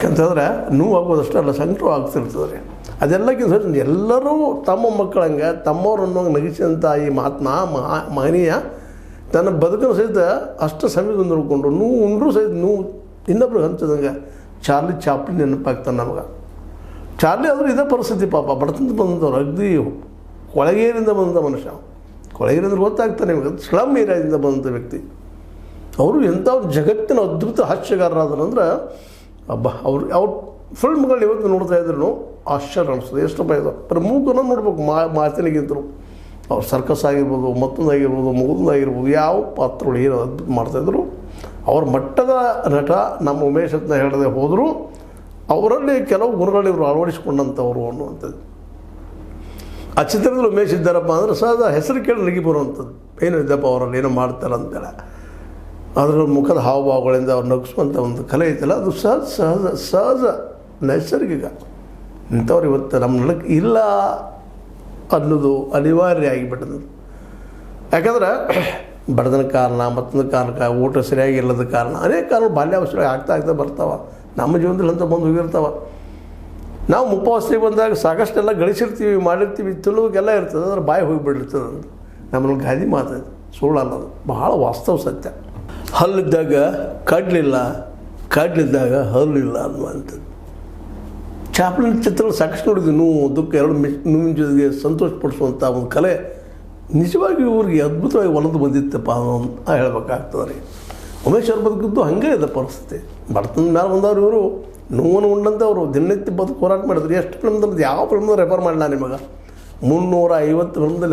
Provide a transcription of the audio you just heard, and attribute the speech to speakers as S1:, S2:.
S1: ಯಾಕಂತಂದ್ರೆ ನೋವು ಆಗೋದಷ್ಟೇ ಅಲ್ಲ, ಸಂಕಟ ಆಗ್ತಿರ್ತದೆ ರೀ. ಅದೆಲ್ಲಕ್ಕಿಂತ ಎಲ್ಲರೂ ತಮ್ಮ ಮಕ್ಕಳಂಗೆ ತಮ್ಮವ್ರು ಅನ್ನೋಂಗೆ ನಗಿಸಿದಂಥ ಈ ಮಹನೀಯ ತನ್ನ ಬದುಕನ್ನು ಸಹಿತ ಅಷ್ಟು ಸಮಯದಿಂದ ನೋಡಿಕೊಂಡು ನೋವು ಉಂಡ್ರೂ ಸಹಿತ ನೋವು ಇನ್ನೊಬ್ರಿಗೆ ಹಂಚದಂಗೆ ಚಾರ್ಲಿ ಚಾಪ್ಲಿನ್ ನೆನಪಾಗ್ತಾನೆ ನಮಗೆ. ಚಾರ್ಲಿ ಆದರೂ ಇದೇ ಪರಿಸ್ಥಿತಿ ಪಾಪ, ಬಡತನದ ಬಂದವರು, ಅಗ್ದಿ ಕೊಳಗೇರಿಂದ ಬಂದಂಥ ಮನುಷ್ಯ. ಕೊಳಗೇರಿಂದ ಗೊತ್ತಾಗ್ತಾನೆ ನಿಮಗೆ, ಸ್ಲಮ್ ಏರಿಯಾದಿಂದ ಬಂದಂಥ ವ್ಯಕ್ತಿ. ಅವರು ಎಂಥ ಜಗತ್ತಿನ ಅದ್ಭುತ ಹಾಸ್ಯಗಾರರಾದ್ರು ಅಂದ್ರೆ ಅವ್ರ ಫಿಲ್ಮ್ಗಳು ಇವತ್ತು ನೋಡ್ತಾ ಇದ್ರು ಆಶ್ಚರ್ಯ ಅನಿಸ್ತದೆ. ಎಷ್ಟಪ್ಪ ಇದು ಪ್ರಮುಖನ ನೋಡ್ಬೇಕು ಮಾತಿನಿಗಿಂತರೂ. ಅವ್ರು ಸರ್ಕಸ್ ಆಗಿರ್ಬೋದು, ಮತ್ತೊಂದಾಗಿರ್ಬೋದು, ಮಗುದೊಂದಾಗಿರ್ಬೋದು, ಯಾವ ಪಾತ್ರಗಳು ಏನು ಅದ್ಭುತ ಮಾಡ್ತಾಯಿದ್ರು. ಅವ್ರ ಮಟ್ಟದ ನಟ ನಮ್ಮ ಉಮೇಶ್ ಅಂತ ಹೇಳದೆ ಹೋದರೂ ಅವರಲ್ಲಿ ಕೆಲವು ಗುಣಗಳು ಇವರು ಅಳವಡಿಸ್ಕೊಂಡಂಥವ್ರು ಅನ್ನುವಂಥದ್ದು. ಆ ಚಿತ್ರದಲ್ಲಿ ಉಮೇಶ್ ಇದ್ದಾರಪ್ಪ ಅಂದರೆ ಸಹಜ ಹೆಸರು ಕೇಳಿ ನಗಿ ಬರುವಂಥದ್ದು. ಏನು ಇದ್ದಪ್ಪ ಅವರಲ್ಲಿ ಏನೋ ಮಾಡ್ತಾರೆ ಅಂತೇಳಿ ಅದರ ಮುಖದ ಹಾವಭಾವಗಳಿಂದ ಅವ್ರು ನಗಿಸುವಂಥ ಒಂದು ಕಲೆ ಐತಲ್ಲ, ಅದು ಸಹಜ ನೈಸರ್ಗಿಕ. ಇಂಥವ್ರು ಇವತ್ತು ನಮ್ಮ ನಡಕ್ಕೆ ಇಲ್ಲ ಅನ್ನೋದು ಅನಿವಾರ್ಯ ಆಗಿಬಿಟ್ಟದು. ಯಾಕಂದ್ರೆ ಬಡತನ ಕಾರಣ, ಮತ್ತೊಂದು ಕಾರಣಕ್ಕೆ, ಊಟ ಸರಿಯಾಗಿ ಇಲ್ಲದ ಕಾರಣ, ಅನೇಕ ಕಾರಣ ಬಾಲ್ಯಾವಸ್ಥೆ ಆಗ್ತಾ ಬರ್ತಾವೆ. ನಮ್ಮ ಜೀವನದಲ್ಲಿ ಅಂತ ಬಂದು ಹೋಗಿರ್ತಾವೆ. ನಾವು ಮುಪ್ಪಾವಸ್ಥೆಗೆ ಬಂದಾಗ ಸಾಕಷ್ಟೆಲ್ಲ ಗಳಿಸಿರ್ತೀವಿ, ಮಾಡಿರ್ತೀವಿ, ತಿನ್ನೋದಕ್ಕೆಲ್ಲ ಇರ್ತದೆ, ಅದ್ರ ಬಾಯಿ ಹೋಗಿಬಿಟ್ಟಿರ್ತದೆ ಅಂತ ನಮ್ಮಲ್ಲಿ ಗಾದಿ ಮಾತದು, ಸುಳ್ಳು ಅನ್ನೋದು ಬಹಳ ವಾಸ್ತವ ಸತ್ಯ. ಹಲ್ಲಿದ್ದಾಗ ಕಡ್ಲಿಲ್ಲ, ಕಡ್ಲಿದ್ದಾಗ ಹಲ್ಲಿಲ್ಲ ಅನ್ನುವಂಥದ್ದು. ಚಾಪ್ಲಿನ್ ಚಿತ್ರ ಸಾಕಷ್ಟು ನೋಡಿದ್ವಿ. ನೋವು ದುಃಖ ಎರಡು ನೋವಿನ ಜೊತೆಗೆ ಸಂತೋಷಪಡಿಸುವಂಥ ಒಂದು ಕಲೆ ನಿಜವಾಗಿ ಇವ್ರಿಗೆ ಅದ್ಭುತವಾಗಿ ಒಲದು ಬಂದಿತ್ತಪ್ಪ ಅಂತ ಹೇಳ್ಬೇಕಾಗ್ತದೆ ರೀ. ಉಮೇಶ್ ಅವ್ರ ಬದುಕಿದ್ದು ಹಾಗೆ ಇದೆ ಪರಿಸ್ಥಿತಿ. ಬಡತನ ಮೇಲೆ ಬಂದವರು ಇವರು ನೋವನ್ನು ಉಂಡಂಥವ್ರು ದಿನನಿತ್ಯ ಬದುಕು ಹೋರಾಟ ಮಾಡಿದ್ರು. ಎಷ್ಟು ಫಿಲ್ಮ್ದಲ್ಲಿ ಯಾವ ಫಿಲ್ಮ್ದಲ್ಲಿ ರೆಫರ್ ಮಾಡಲ್ಲ ನಿಮಗೆ, 350 ಫಿಲ್ಮ್ದಲ್ಲಿ